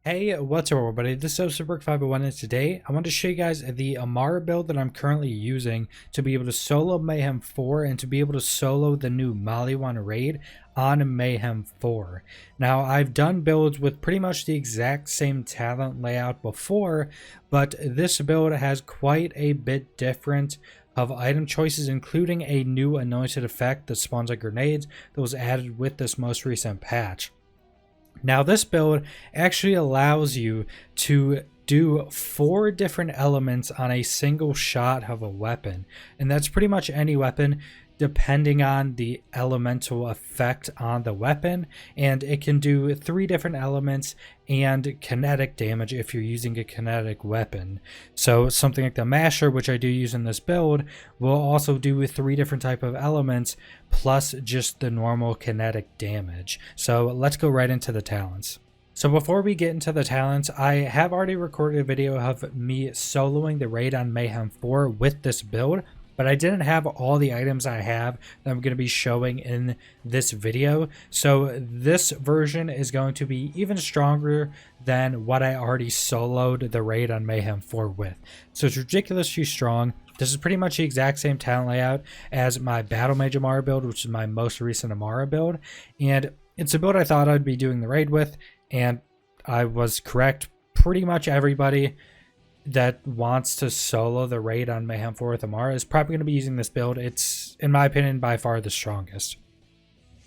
Hey, what's up everybody? This is Super501 and today I want to show you guys the Amara build that I'm currently using to be able to solo Mayhem 4 and to be able to solo the new Maliwan raid on Mayhem 4. Now, I've done builds with pretty much the exact same talent layout before, but this build has quite a bit different of item choices, including a new anointed effect that spawns like grenades that was added with this most recent patch. Now, this build actually allows you to do 4 different elements on a single shot of a weapon, and that's pretty much any weapon depending on the elemental effect on the weapon, and it can do 3 different elements and kinetic damage if you're using a kinetic weapon. So something like the masher, which I do use in this build, will also do 3 different type of elements plus just the normal kinetic damage. So let's go right into the talents. So before we get into the talents, I have already recorded a video of me soloing the raid on Mayhem 4 with this build, but I didn't have all the items I have that I'm going to be showing in this video. So this version is going to be even stronger than what I already soloed the raid on Mayhem 4 with. So it's ridiculously strong. This is pretty much the exact same talent layout as my Battle Mage Amara build, which is my most recent Amara build. And it's a build I thought I'd be doing the raid with, and I was correct. Pretty much everybody that wants to solo the raid on Mayhem 4 with Amara is probably going to be using this build. It's, in my opinion, by far the strongest.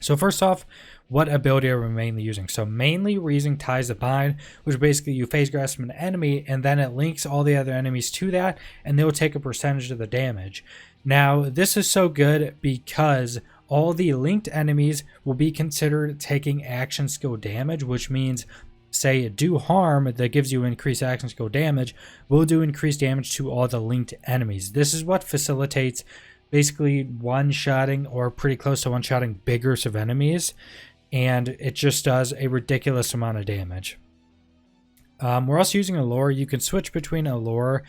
So first off, what ability are we mainly using? So mainly we're using Ties of Bind, which basically you phase grasp an enemy and then it links all the other enemies to that and they'll take a percentage of the damage. Now this is so good because all the linked enemies will be considered taking action skill damage, which means say do harm that gives you increased action skill damage will do increased damage to all the linked enemies. This is what facilitates basically one-shotting or pretty close to one-shotting big groups of enemies, and it just does a ridiculous amount of damage. We're also using Allure. You can switch between Allure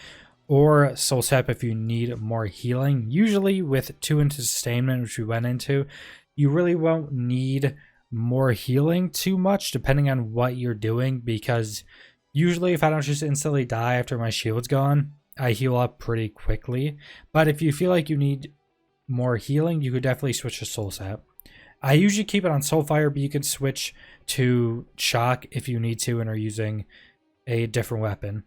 or Soul Sap if you need more healing. Usually with 2 into sustainment, which we went into, you really won't need more healing too much depending on what you're doing, because usually if I don't just instantly die after my shield's gone, I heal up pretty quickly. But if you feel like you need more healing, you could definitely switch to Soul Sap. I usually keep it on Soulfire, but you can switch to Shock if you need to and are using a different weapon.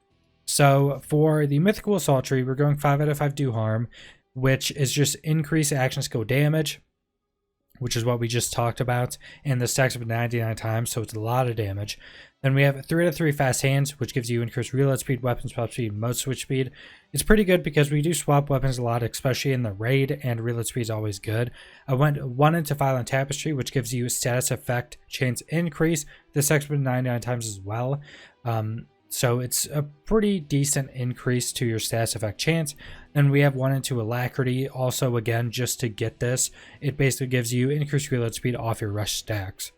So for the Mythical Assault Tree, we're going 5 out of 5 do harm, which is just increased action skill damage, which is what we just talked about, and the stacks up 99 times, so it's a lot of damage. Then we have 3 out of 3 fast hands, which gives you increased reload speed, weapon swap speed, mode switch speed. It's pretty good because we do swap weapons a lot, especially in the raid, and reload speed is always good. I went 1 into Violent Tapestry, which gives you status effect chance increase. This stacks up 99 times as well. So it's a pretty decent increase to your status effect chance. Then we have 1 into Alacrity, also again just to get this. It basically gives you increased reload speed off your rush stacks.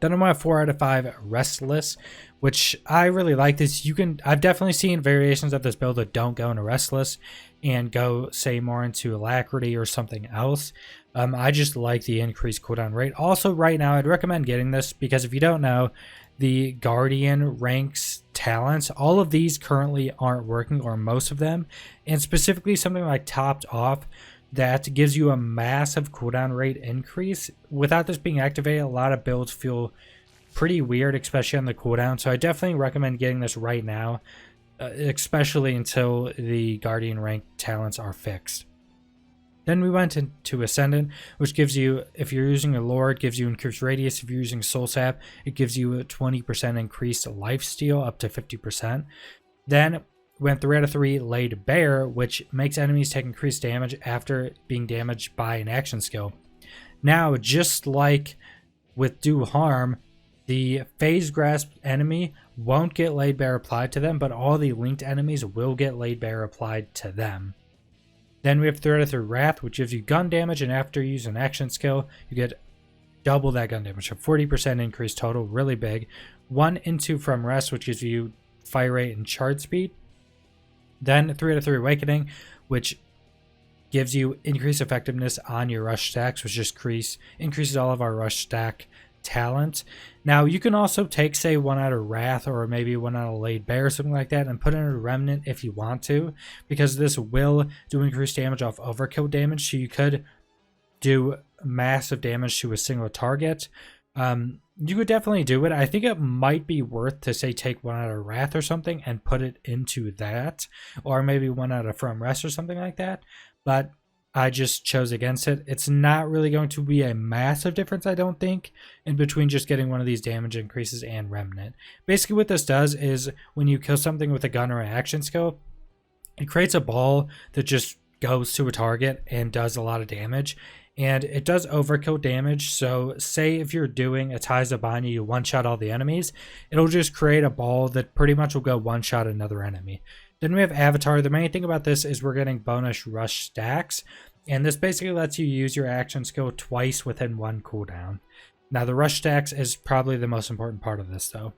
Then I'm at 4 out of 5 Restless, which I really like this. I've definitely seen variations of this build that don't go into Restless and go say more into Alacrity or something else. I just like the increased cooldown rate. Also right now I'd recommend getting this because if you don't know, the Guardian ranks talents, all of these currently aren't working, or most of them, and specifically something like Topped Off that gives you a massive cooldown rate increase. Without this being activated, a lot of builds feel pretty weird, especially on the cooldown, so I definitely recommend getting this right now, especially until the Guardian rank talents are fixed. Then we went into Ascendant, which gives you, if you're using Allure, it gives you increased radius. If you're using Soul Sap, it gives you a 20% increased lifesteal up to 50%. Then went 3 out of 3 Laid Bare, which makes enemies take increased damage after being damaged by an action skill. Now, just like with Do Harm, the Phase Grasp enemy won't get Laid Bare applied to them, but all the linked enemies will get Laid Bare applied to them. Then we have 3 out of 3 Wrath, which gives you gun damage, and after you use an action skill, you get double that gun damage, so 40% increase total, really big. 1 into From Rest, which gives you fire rate and charge speed. Then 3 out of 3 Awakening, which gives you increased effectiveness on your rush stacks, which just increases all of our rush stack talent. Now you can also take, say, one out of Wrath or maybe one out of Laid Bare or something like that and put in a Remnant if you want to, because this will do increased damage off overkill damage, so you could do massive damage to a single target. You could definitely do it. I think it might be worth to, say, take one out of Wrath or something and put it into that, or maybe one out of From Rest or something like that, but I just chose against it. It's not really going to be a massive difference, I don't think, in between just getting one of these damage increases and Remnant. Basically what this does is when you kill something with a gun or an action skill, it creates a ball that just goes to a target and does a lot of damage. And it does overkill damage, so say if you're doing a Ties of Banya, you one-shot all the enemies, it'll just create a ball that pretty much will go one-shot another enemy. Then we have Avatar. The main thing about this is we're getting bonus rush stacks, and this basically lets you use your action skill twice within one cooldown. Now the rush stacks is probably the most important part of this though,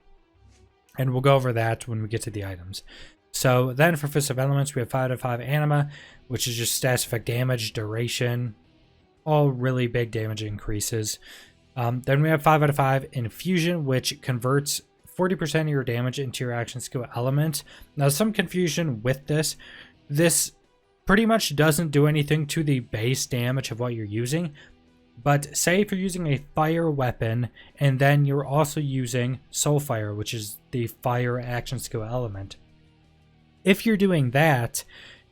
and we'll go over that when we get to the items. So then for Fist of Elements, we have 5 out of 5 Anima, which is just stats effect damage, duration, all really big damage increases. Then we have 5 out of 5 Infusion, which converts 40% of your damage into your action skill element. Now, some confusion with this. This pretty much doesn't do anything to the base damage of what you're using. But say if you're using a fire weapon and then you're also using Soulfire, which is the fire action skill element. If you're doing that,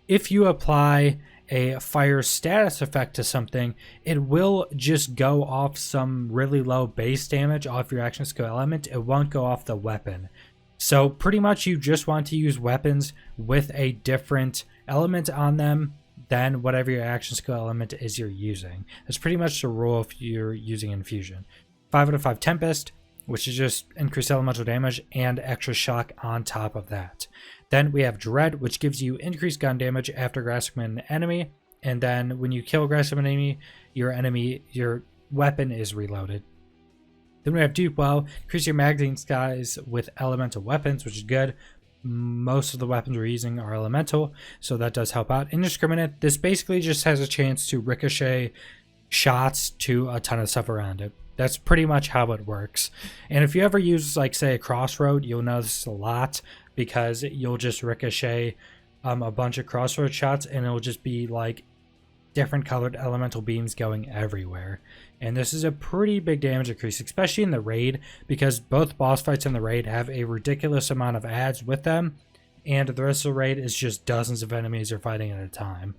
if you apply a fire status effect to something, it will just go off some really low base damage off your action skill element. It won't go off the weapon. So pretty much you just want to use weapons with a different element on them than whatever your action skill element is you're using. That's pretty much the rule if you're using Infusion. 5 out of 5 Tempest, which is just increased elemental damage and extra shock on top of that. Then we have Dread, which gives you increased gun damage after grasping an enemy, and then when you kill grasp an enemy, your weapon is reloaded. Then we have Dupe Well, increase your magazine size with elemental weapons, which is good. Most of the weapons we're using are elemental, so that does help out. Indiscriminate, this basically just has a chance to ricochet shots to a ton of stuff around it. That's pretty much how it works. And if you ever use, like, say, a crossroad, you'll notice a lot, because you'll just ricochet a bunch of crossroad shots, and it'll just be like different colored elemental beams going everywhere. And this is a pretty big damage increase, especially in the raid, because both boss fights in the raid have a ridiculous amount of adds with them, and the rest of the raid is just dozens of enemies you're fighting at a time.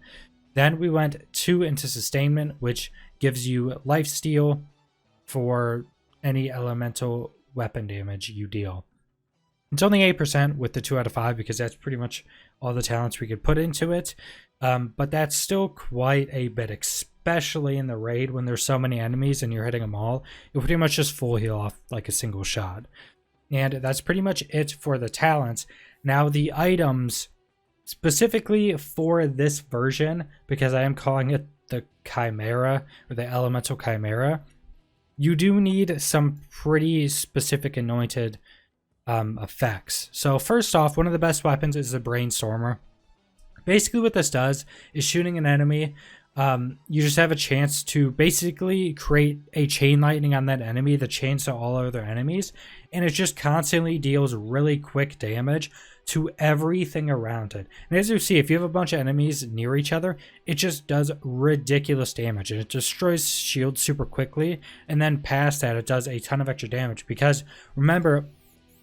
Then we went 2 into Sustainment, which gives you lifesteal for any elemental weapon damage you deal. It's only 8% with the 2 out of 5 because that's pretty much all the talents we could put into it. But that's still quite a bit, especially in the raid when there's so many enemies and you're hitting them all. You'll pretty much just full heal off like a single shot. And that's pretty much it for the talents. Now the items, specifically for this version, because I am calling it the Chimera or the Elemental Chimera, you do need some pretty specific anointed effects. So first off, one of the best weapons is the Brainstormer. Basically what this does is shooting an enemy, you just have a chance to basically create a chain lightning on that enemy that chains to all other enemies, and it just constantly deals really quick damage to everything around it. And as you see, if you have a bunch of enemies near each other, it just does ridiculous damage, and it destroys shields super quickly, and then past that it does a ton of extra damage, because remember,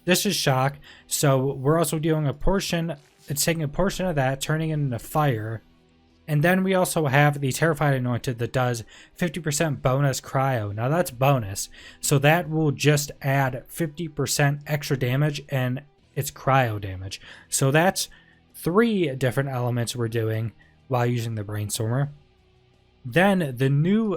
this is shock, so we're also doing a portion, it's taking a portion of that, turning it into fire. And then we also have the Terrified Anointed that does 50% bonus cryo. Now that's bonus, so that will just add 50% extra damage, and it's cryo damage. So that's 3 different elements we're doing while using the Brainstormer. Then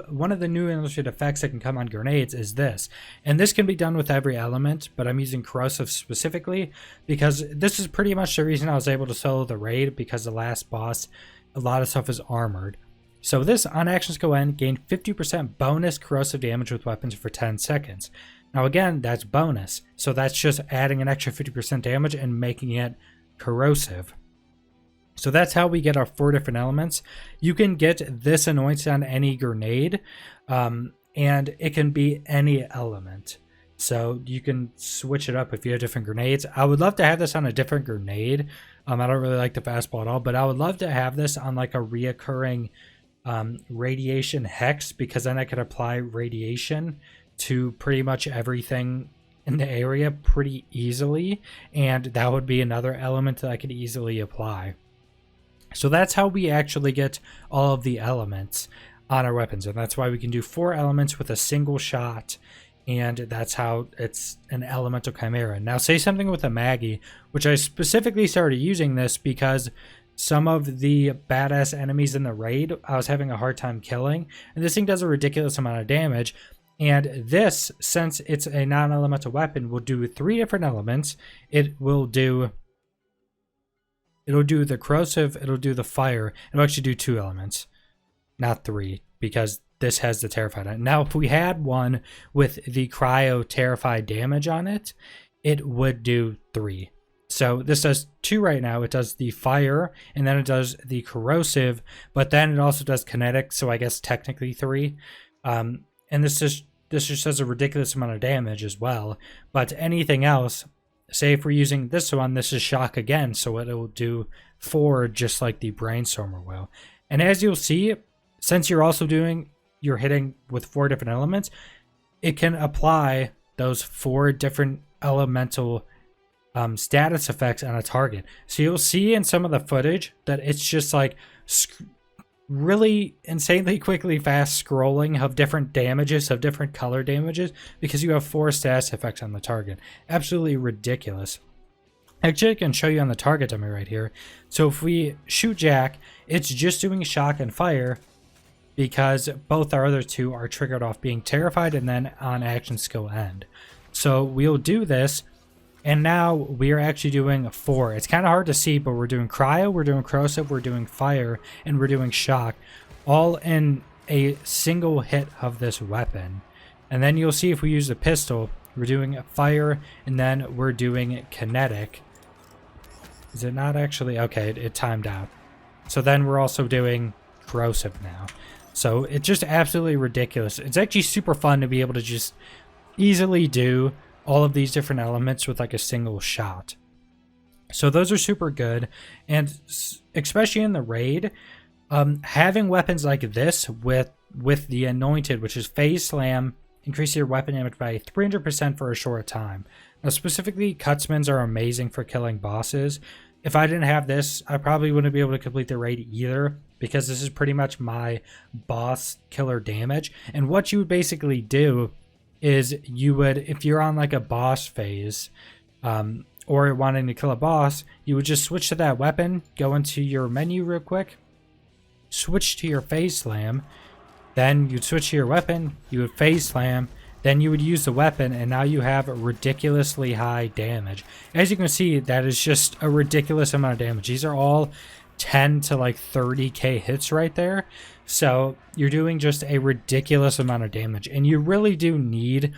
one of the new illustrated effects that can come on grenades is this. And this can be done with every element, but I'm using corrosive specifically because this is pretty much the reason I was able to solo the raid, because the last boss, a lot of stuff is armored. So this on actions go end gained 50% bonus corrosive damage with weapons for 10 seconds. Now again, that's bonus. So that's just adding an extra 50% damage and making it corrosive. So that's how we get our 4 different elements. You can get this anointed on any grenade, and and it can be any element. So you can switch it up if you have different grenades. I would love to have this on a different grenade. I don't really like the fastball at all, but I would love to have this on like a reoccurring radiation hex, because then I could apply radiation to pretty much everything in the area pretty easily, and that would be another element that I could easily apply. So that's how we actually get all of the elements on our weapons, and that's why we can do 4 elements with a single shot, and that's how it's an elemental chimera. Now say something with a Maggie, which I specifically started using this because some of the badass enemies in the raid I was having a hard time killing, and this thing does a ridiculous amount of damage. And this, since it's a non-elemental weapon, will do 3 different elements. It'll do the corrosive, it'll do the fire, it'll actually do 2 elements, not 3, because this has the terrified on it. Now if we had one with the cryo terrified damage on it, it would do 3. So this does 2 right now. It does the fire, and then it does the corrosive, but then it also does kinetic, so I guess technically 3. And this just does a ridiculous amount of damage as well. But anything else, say if we're using this one, this is shock again, so it will do 4 just like the Brainstormer will. And as you'll see, since you're hitting with 4 different elements, it can apply those 4 different elemental status effects on a target. So you'll see in some of the footage that it's just like really insanely quickly fast scrolling of different damages, of different color damages, because you have 4 status effects on the target. Absolutely ridiculous. Actually, I can show you on the target dummy right here. So if we shoot Jack, it's just doing shock and fire, because both our other 2 are triggered off being terrified and then on action skill end. So we'll do this, and now we are actually doing 4. It's kind of hard to see, but we're doing cryo, we're doing corrosive, we're doing fire, and we're doing shock, all in a single hit of this weapon. And then you'll see if we use the pistol, we're doing fire, and then we're doing kinetic. Is it not actually? Okay, it timed out. So then we're also doing corrosive now. So it's just absolutely ridiculous. It's actually super fun to be able to just easily do all of these different elements with like a single shot. So those are super good, and especially in the raid, having weapons like this with the anointed, which is phase slam, increase your weapon damage by 300% for a short time. Now specifically, Cutsmans are amazing for killing bosses. If I didn't have this, I probably wouldn't be able to complete the raid either, because this is pretty much my boss killer damage. And what you would basically do is you would, if you're on like a boss phase, or wanting to kill a boss, you would just switch to that weapon, go into your menu real quick, switch to your phase slam, then you'd switch to your weapon, you would phase slam, then you would use the weapon, and now you have ridiculously high damage. As you can see, that is just a ridiculous amount of damage. These are all 10 to like 30k hits right there. So you're doing just a ridiculous amount of damage, and you really do need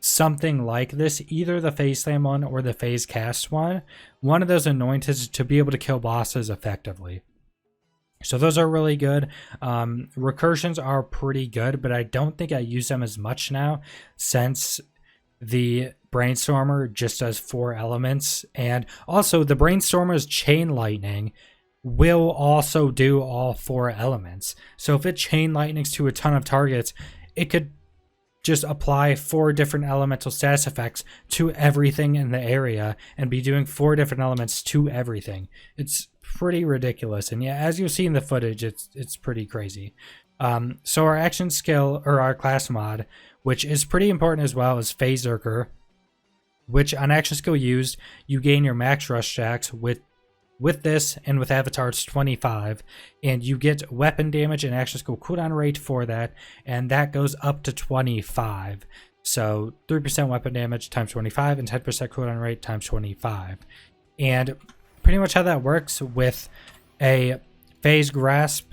something like this, either the phase slam one or the phase cast one of those anointeds, to be able to kill bosses effectively. So those are really good. Recursions are pretty good, but I don't think I use them as much now, since the Brainstormer just does 4 elements, and also the Brainstormer's chain lightning will also do all 4 elements. So if it chain lightnings to a ton of targets, it could just apply 4 different elemental status effects to everything in the area and be doing 4 different elements to everything. It's pretty ridiculous, and yeah, as you'll see in the footage, it's pretty crazy. So our action skill, or our class mod, which is pretty important as well, is Phase Zerker, which on action skill used, you gain your max rush stacks with this, and with Avatar it's 25, and you get weapon damage and action skill cooldown rate for that, and that goes up to 25. So 3% weapon damage times 25 and 10% cooldown rate times 25. And pretty much how that works with a phase grasp,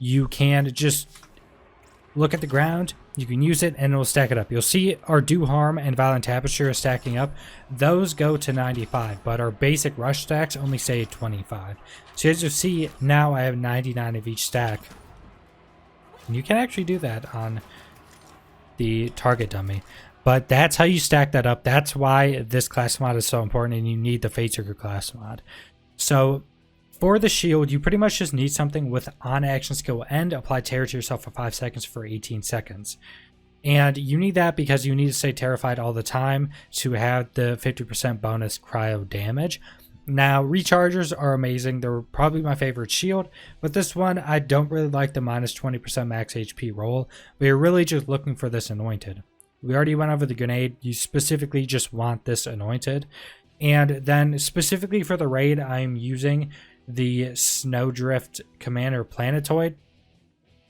you can just look at the ground, you can use it, and it'll stack it up. You'll see our Do Harm and Violent Tapestry are stacking up. Those go to 95, but our basic rush stacks only say 25. So as you see, now I have 99 of each stack. And you can actually do that on the target dummy. But that's how you stack that up. That's why this class mod is so important, and you need the Fate Seeker class mod. So for the shield, you pretty much just need something with on action skill and apply terror to yourself for 5 seconds for 18 seconds. And you need that because you need to stay terrified all the time to have the 50% bonus cryo damage. Now, rechargers are amazing. They're probably my favorite shield, but this one, I don't really like the minus 20% max HP roll. But you're really just looking for this anointed. We already went over the grenade. You specifically just want this anointed. And then specifically for the raid, I'm using the Snowdrift Commander Planetoid,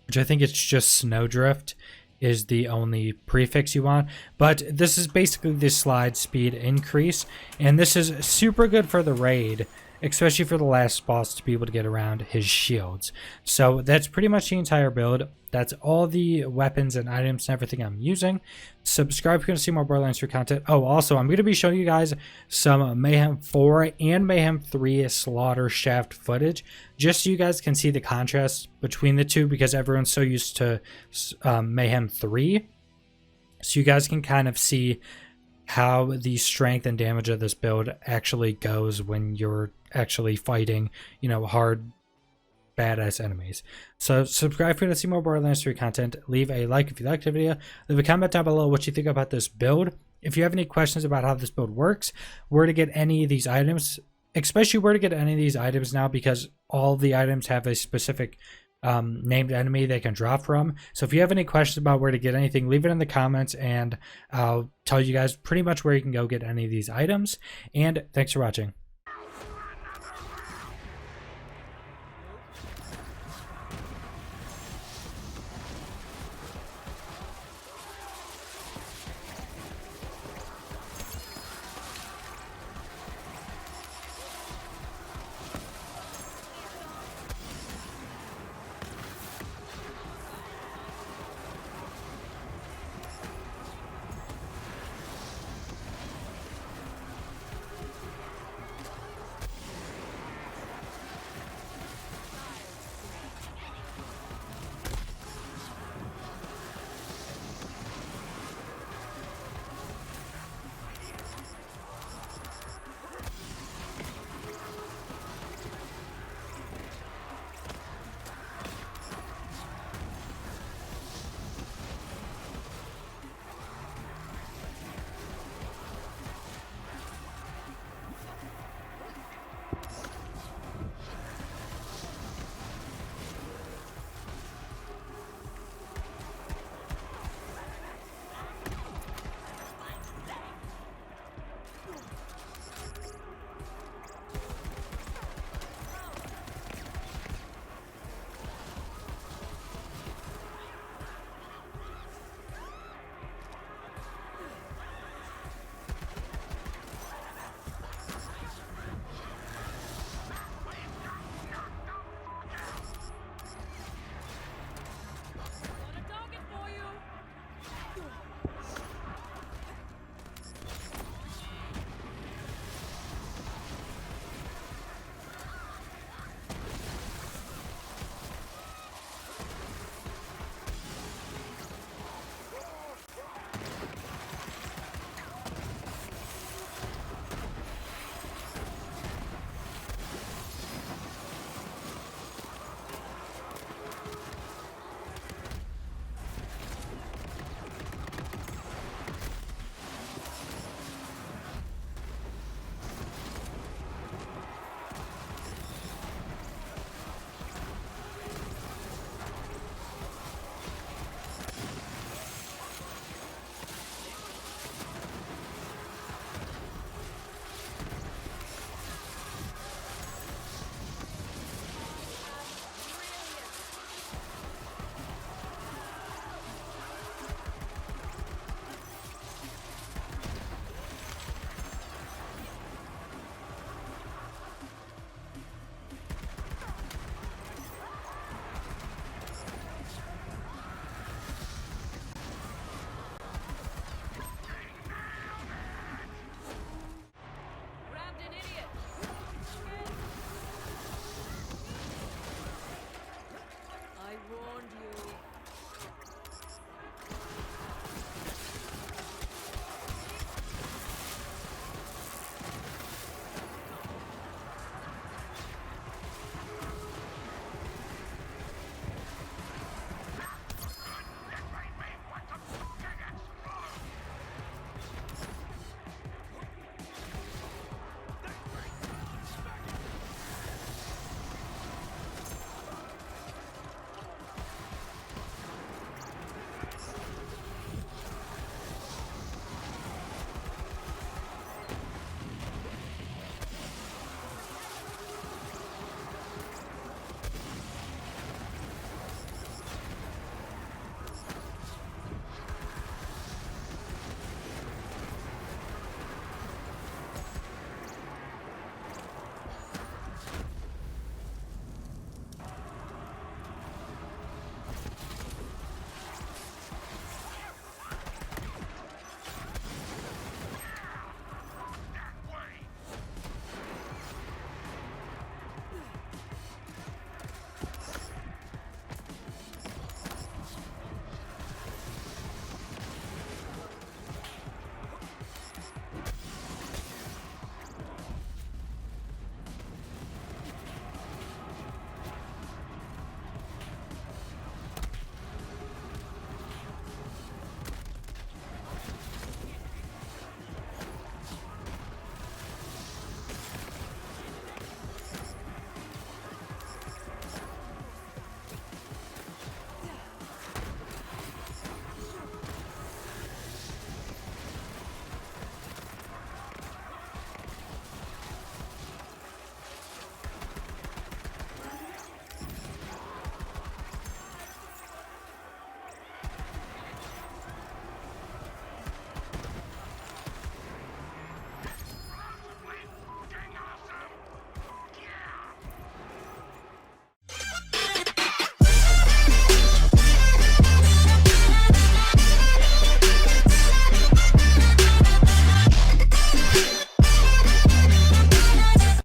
which I think it's just Snowdrift is the only prefix you want. But this is basically the slide speed increase, and this is super good for the raid, especially for the last boss to be able to get around his shields. So that's pretty much the entire build. That's all the weapons and items and everything I'm using. Subscribe if you want to see more Borderlands 3 content. Oh, also, I'm going to be showing you guys some Mayhem 4 and Mayhem 3 Slaughter Shaft footage, just so you guys can see the contrast between the two, because everyone's so used to Mayhem 3. So you guys can kind of see how the strength and damage of this build actually goes when you're actually fighting, you know, hard, badass enemies. So subscribe if you want to see more Borderlands 3 content. Leave a like if you liked the video. Leave a comment down below what you think about this build. If you have any questions about how this build works, where to get any of these items, especially where to get any of these items now, because all the items have a specific named enemy they can drop from. So if you have any questions about where to get anything, leave it in the comments and I'll tell you guys pretty much where you can go get any of these items. And thanks for watching.